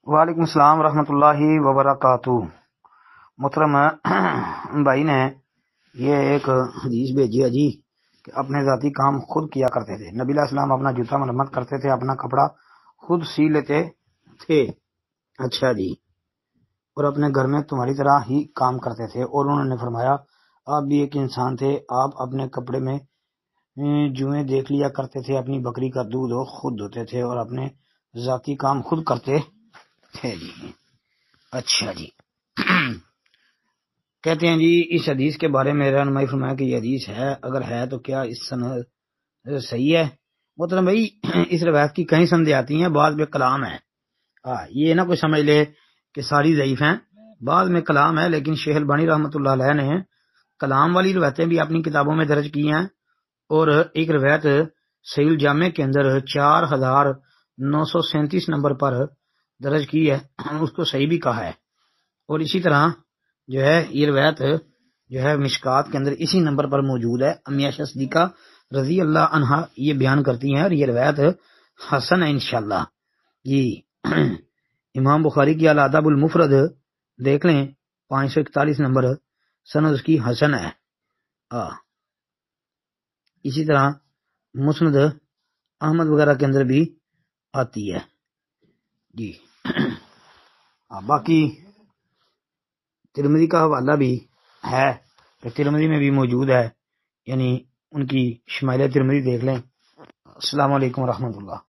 وعلیکم السلام ورحمۃ اللہ وبرکاتہ۔ محترم بھائی نے یہ ایک حدیث بھیجی ہے جی کہ اپنے ذاتی کام خود کیا کرتے تھے۔ نبی علیہ السلام اپنا جوتا مرمت کرتے تھے، اپنا کپڑا خود سی لیتے تھے، اچھا جی، اور اپنے گھر میں تمہاری طرح ہی کام کرتے تھے۔ اور انہوں نے فرمایا آپ بھی ایک انسان تھے، آپ اپنے کپڑے میں جوئیں دیکھ لیا کرتے تھے، اپنی بکری کا دودھ خود دھوتے تھے اور اپنے ذاتی کام خود کرتے تھے جی۔ اچھا جی، کہتے ہیں جی اس حدیث کے بارے میں رہنمائی فرمایا کہ یہ حدیث ہے، اگر ہے تو کیا اس سند صحیح ہے؟ محترم بھائی اس روایت کی کئی سندیں آتی ہیں، بعض میں کلام ہے، یہ نہ کوئی سمجھ لے کہ ساری ضعیف ہیں، بعض میں کلام ہے، لیکن شیخ البانی رحمۃ اللہ علیہ نے کلام والی روایتیں بھی اپنی کتابوں میں درج کی ہیں، اور ایک روایت صحیح الجامع کے اندر 4937 نمبر پر درج کی ہے، اس کو صحیح بھی کہا ہے۔ اور اسی طرح جو ہے یہ روایت جو ہے مشکات کے اندر اسی نمبر پر موجود ہے، امی عائشہ صدیقہ رضی اللہ عنہا یہ بیان کرتی ہیں، اور یہ روایت حسن ہے انشاءاللہ جی۔ امام بخاری کی الادب المفرد دیکھ لیں، 541 نمبر سند اس کی حسن ہے۔ اسی طرح مسند احمد وغیرہ کے اندر بھی آتی ہے جی۔ باقی ترمذی کا حوالہ بھی ہے کہ ترمذی میں بھی موجود ہے، یعنی ان کی شمائل ترمذی دیکھ لیں۔ السلام علیکم ورحمۃ اللہ۔